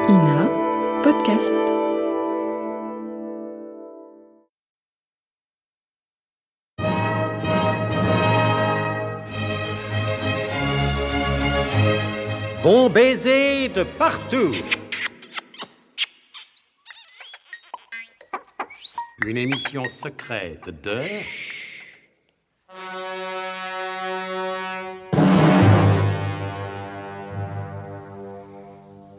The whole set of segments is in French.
Ina Podcast. Bon baiser de partout. Une émission secrète de...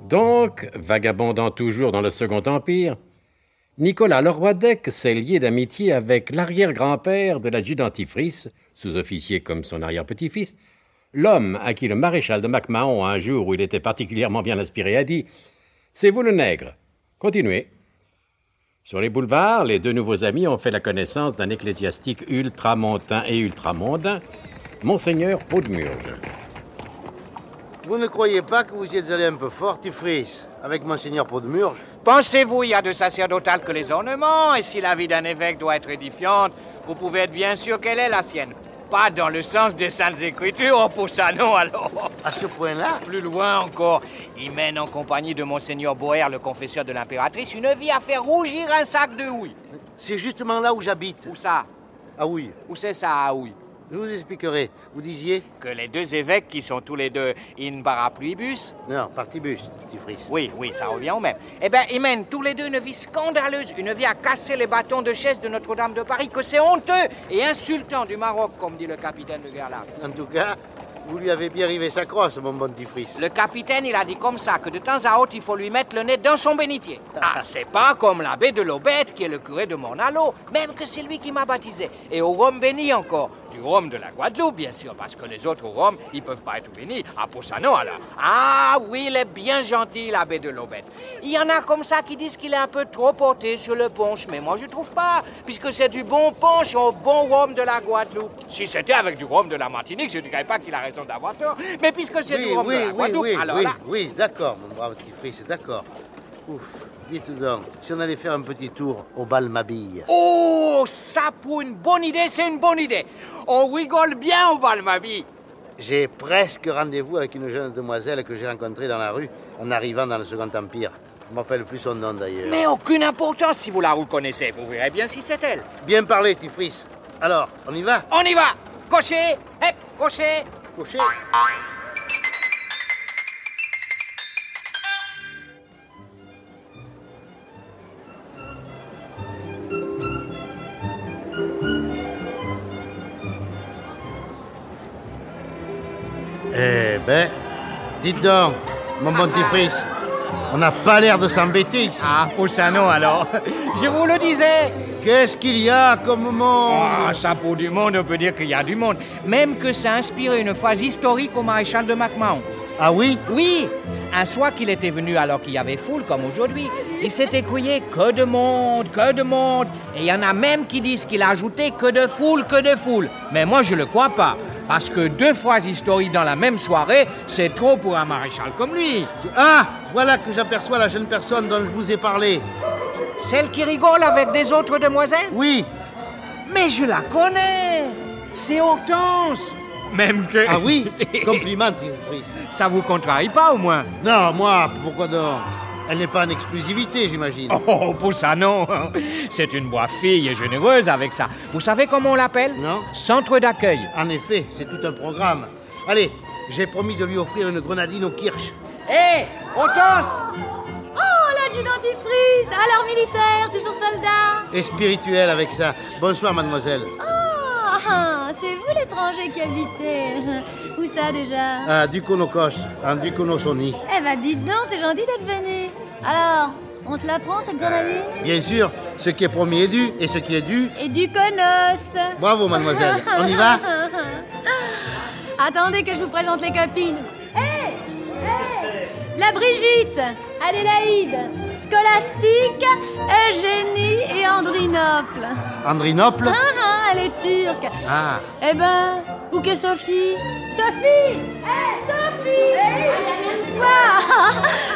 Donc, vagabondant toujours dans le Second Empire, Nicolas Leroidec s'est lié d'amitié avec l'arrière-grand-père de l'adjudant Tifris, sous-officier comme son arrière-petit-fils, l'homme à qui le maréchal de MacMahon, un jour où il était particulièrement bien inspiré, a dit « C'est vous le nègre, continuez ». Sur les boulevards, les deux nouveaux amis ont fait la connaissance d'un ecclésiastique ultramontain et ultramondain, Monseigneur Peau-de-Murge. Vous ne croyez pas que vous y êtes allé un peu fort, Tifris, avec Monseigneur Peau-de-Murge? Pensez-vous, il y a de sacerdotal que les ornements, et si la vie d'un évêque doit être édifiante, vous pouvez être bien sûr qu'elle est la sienne. Pas dans le sens des Saintes Écritures, oh, pour ça non, alors. À ce point-là? Plus loin encore, il mène en compagnie de Monseigneur Boer, le confesseur de l'impératrice, une vie à faire rougir un sac de houille. C'est justement là où j'habite. Où ça? Ah oui. Où c'est ça, à houille? Je vous expliquerai. Vous disiez? Que les deux évêques, qui sont tous les deux in parapluibus... Non, partibus, Tifris. Oui, ça revient au même. Eh bien, ils mènent tous les deux une vie scandaleuse, une vie à casser les bâtons de chaise de Notre-Dame de Paris, que c'est honteux et insultant du Maroc, comme dit le capitaine de Guerlas. En tout cas, vous lui avez bien rivé sa crosse, mon bon Tifris. Le capitaine, il a dit comme ça, que de temps à autre, il faut lui mettre le nez dans son bénitier. Ah, c'est pas comme l'abbé de l'Aubette, qui est le curé de Mornalo, même que c'est lui qui m'a baptisé. Et au rhum béni encore. Du rhum de la Guadeloupe, bien sûr, parce que les autres rhums, ils peuvent pas être bénis. Ah, pour ça, non, alors. Ah, oui, il est bien gentil, l'abbé de l'Aubette. Il y en a comme ça qui disent qu'il est un peu trop porté sur le punch, mais moi, je trouve pas, puisque c'est du bon punch au bon rhum de la Guadeloupe. Si c'était avec du rhum de la Martinique, je dirais pas qu'il a raison d'avoir tort, mais puisque c'est du rhum de la Guadeloupe, alors là... Oui, d'accord, mon brave Tifris, c'est d'accord. Ouf, dites donc, si on allait faire un petit tour au bal Mabille. Oh, ça, pour une bonne idée, c'est une bonne idée. On rigole bien au bal Mabille. J'ai presque rendez-vous avec une jeune demoiselle que j'ai rencontrée dans la rue en arrivant dans le Second Empire. Je ne m'appelle plus son nom d'ailleurs. Mais aucune importance si vous la reconnaissez. Vous verrez bien si c'est elle. Bien parlé, Tifris. Alors, on y va? On y va. Cocher. Hep, cocher. Cocher. Eh ben, dites donc, mon bon Tifris, on n'a pas l'air de s'embêter ici. Ah, pour ça non alors. Je vous le disais. Qu'est-ce qu'il y a comme monde? Ah, ça pour du monde, on peut dire qu'il y a du monde. Même que ça a inspiré une phrase historique au maréchal de MacMahon. Ah oui? Oui. Un soir qu'il était venu alors qu'il y avait foule, comme aujourd'hui, il s'est écrié « Que de monde, que de monde !» Et il y en a même qui disent qu'il a ajouté « Que de foule, que de foule !» Mais moi, je le crois pas. Parce que deux phrases historiques dans la même soirée, c'est trop pour un maréchal comme lui. Ah, voilà que j'aperçois la jeune personne dont je vous ai parlé. Celle qui rigole avec des autres demoiselles? Oui. Mais je la connais. C'est Hortense. Même que... Ah oui? Compliment, Tifris. Ça vous contrarie pas, au moins? Non, moi, pourquoi donc? Elle n'est pas en exclusivité, j'imagine. Oh, pour ça, non. C'est une brave fille et généreuse avec ça. Vous savez comment on l'appelle? Non. Centre d'accueil. En effet, c'est tout un programme. Allez, j'ai promis de lui offrir une grenadine au kirsch. Hé, Hortense! Oh, l'adjudant Tifris! Alors militaire, toujours soldat? Et spirituel avec ça. Bonsoir, mademoiselle. Ah, c'est vous l'étranger qui habitez. Où ça déjà? Ah, Duconocos, en Duconosoni. Eh ben dites donc, c'est gentil d'être venu. Alors, on se la prend cette grenadine? Bien sûr, ce qui est promis est dû, et ce qui est dû... Et du conos. Bravo, mademoiselle. On y va? Attendez que je vous présente les copines. Hé! La Brigitte, Adélaïde, Scolastique, Eugénie et Andrinople. Andrinople? Elle est turque. Ah. Eh ben, où qu'est Sophie? Sophie! Sophie! Toi!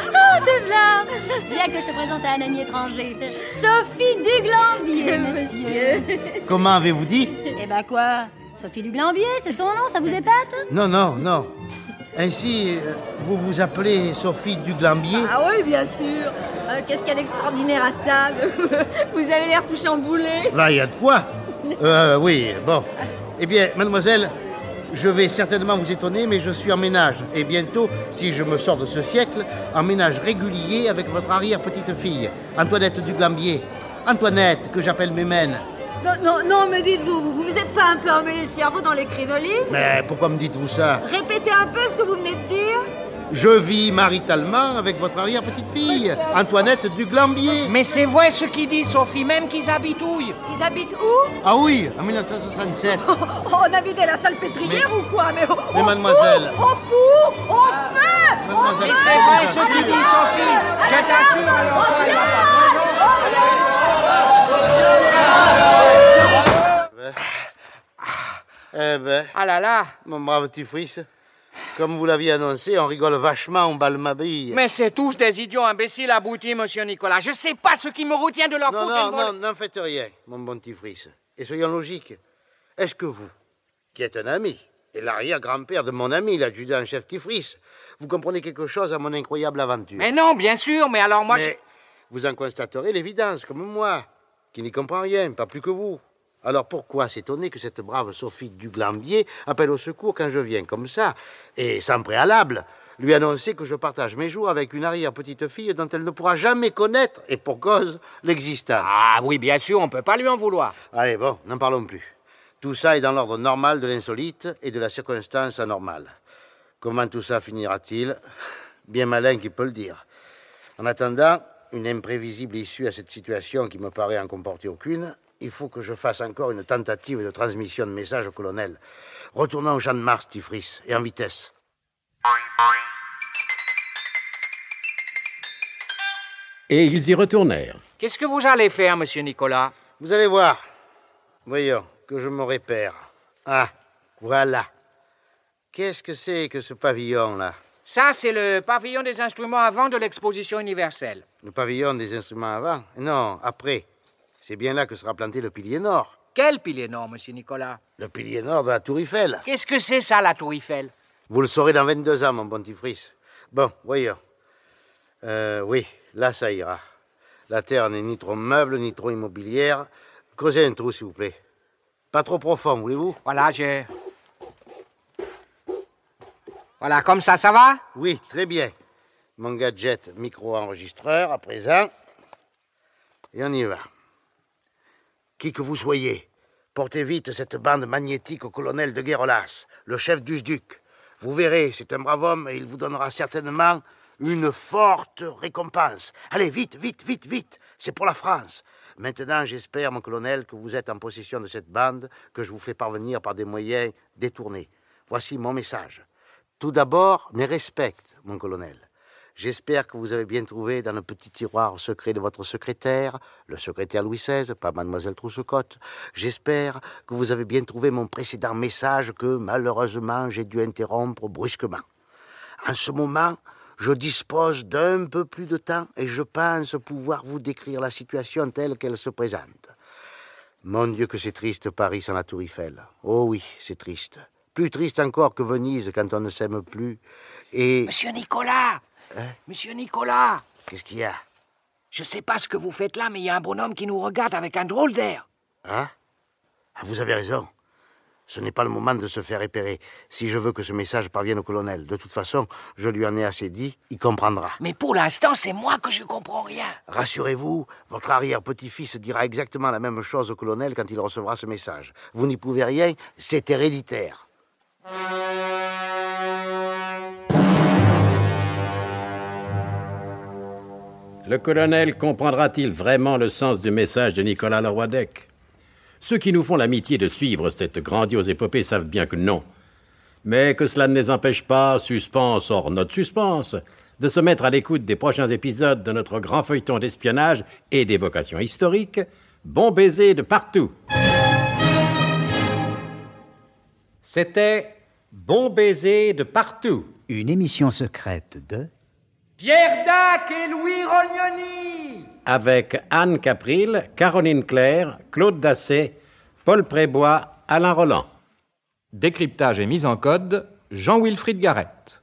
Oh, te blâme! Viens que je te présente à un ami étranger. Sophie Duglambier, monsieur. Comment avez-vous dit? Eh ben quoi? Sophie Duglambier, c'est son nom, ça vous épate? Non. Ainsi, vous vous appelez Sophie Duglambier? Ah oui, bien sûr. Qu'est-ce qu'il y a d'extraordinaire à ça? Vous avez l'air tout chamboulé. Là, il y a de quoi. Oui, bon. Eh bien, mademoiselle, je vais certainement vous étonner, mais je suis en ménage. Et bientôt, si je me sors de ce siècle, en ménage régulier avec votre arrière-petite-fille, Antoinette Duglambier. Antoinette, que j'appelle Mémène. Non, mais dites-vous, vous êtes pas un peu emmêlé le cerveau dans les crinolines? Mais pourquoi me dites-vous ça? Répétez un peu ce que vous venez de dire. Je vis maritalement avec votre arrière-petite-fille, Antoinette Duglambier. Mais c'est vrai ce qu'il dit, Sophie, même qu'ils habitouillent. Ils habitent où? Ah oui, en 1967. On a vidé la salpêtrière ou quoi? Mais mademoiselle. Au fou! Au feu! Mademoiselle. Mais c'est vrai ce qu'il dit, Sophie. Je t'assure, alors ça, il va pas. Eh ben, Ah là là. mon brave petit Fils, comme vous l'aviez annoncé, on rigole vachement, on balle ma bille. Mais c'est tous des idiots imbéciles aboutis, monsieur Nicolas. Je sais pas ce qui me retient de leur foutre. N'en faites rien, mon bon petit Fils. Et soyons logiques. Est-ce que vous, qui êtes un ami, et l'arrière-grand-père de mon ami, l'adjudant-chef Tifris, vous comprenez quelque chose à mon incroyable aventure? Mais non, bien sûr, mais alors moi... Mais vous en constaterez l'évidence, comme moi, qui n'y comprend rien, pas plus que vous. Alors pourquoi s'étonner que cette brave Sophie Duglambier appelle au secours quand je viens comme ça, et sans préalable, lui annoncer que je partage mes jours avec une arrière-petite-fille dont elle ne pourra jamais connaître, et pour cause, l'existence. Ah oui, bien sûr, on peut pas lui en vouloir. Allez, bon, n'en parlons plus. Tout ça est dans l'ordre normal de l'insolite et de la circonstance anormale. Comment tout ça finira-t-il? Bien malin qui peut le dire. En attendant, une imprévisible issue à cette situation qui me paraît en comporter aucune, il faut que je fasse encore une tentative de transmission de message au colonel. Retournons au champ de Mars, Tifris, et en vitesse. Et ils y retournèrent. Qu'est-ce que vous allez faire, monsieur Nicolas? Vous allez voir. Voyons, que je me répère. Ah, voilà. Qu'est-ce que c'est que ce pavillon-là? Ça, c'est le pavillon des instruments avant de l'exposition universelle. Le pavillon des instruments avant? Non, après. C'est bien là que sera planté le pilier nord. Quel pilier nord, monsieur Nicolas? Le pilier nord de la Tour Eiffel. Qu'est-ce que c'est ça, la Tour Eiffel? Vous le saurez dans 22 ans, mon bon petit Fris. Bon, voyons. Oui, là, ça ira. La terre n'est ni trop meuble, ni trop immobilière. Creusez un trou, s'il vous plaît. Pas trop profond, voulez-vous? Voilà, Voilà, comme ça va? Oui, très bien. Mon gadget micro-enregistreur, à présent. Et on y va. Qui que vous soyez, portez vite cette bande magnétique au colonel de Guérolas, le chef du SDUC. Vous verrez, c'est un brave homme et il vous donnera certainement une forte récompense. Allez, vite, vite, vite, vite. C'est pour la France. Maintenant, j'espère, mon colonel, que vous êtes en possession de cette bande que je vous fais parvenir par des moyens détournés. Voici mon message. Tout d'abord, mes respects, mon colonel. J'espère que vous avez bien trouvé dans le petit tiroir secret de votre secrétaire, le secrétaire Louis XVI, pas mademoiselle Trousse-Cotte. J'espère que vous avez bien trouvé mon précédent message que, malheureusement, j'ai dû interrompre brusquement. En ce moment, je dispose d'un peu plus de temps et je pense pouvoir vous décrire la situation telle qu'elle se présente. Mon Dieu, que c'est triste, Paris sans la Tour Eiffel. Oh oui, c'est triste. Plus triste encore que Venise quand on ne s'aime plus. Et... Monsieur Nicolas! Monsieur Nicolas! Qu'est-ce qu'il y a? Je sais pas ce que vous faites là, mais il y a un bonhomme qui nous regarde avec un drôle d'air. Hein? Ah, vous avez raison. Ce n'est pas le moment de se faire épérer. Si je veux que ce message parvienne au colonel, de toute façon, je lui en ai assez dit, il comprendra. Mais pour l'instant, c'est moi que je comprends rien. Rassurez-vous, votre arrière-petit-fils dira exactement la même chose au colonel quand il recevra ce message. Vous n'y pouvez rien, c'est héréditaire. Le colonel comprendra-t-il vraiment le sens du message de Nicolas Leroi-Dec? Ceux qui nous font l'amitié de suivre cette grandiose épopée savent bien que non. Mais que cela ne les empêche pas, suspense hors notre suspense, de se mettre à l'écoute des prochains épisodes de notre grand feuilleton d'espionnage et d'évocation historique, Bon baiser de partout. C'était Bon baiser de partout. Une émission secrète de... Pierre Dac et Louis Rognoni! Avec Anne Capril, Caroline Claire, Claude Dassé, Paul Prébois, Alain Roland. Décryptage et mise en code, Jean-Wilfried Garrett.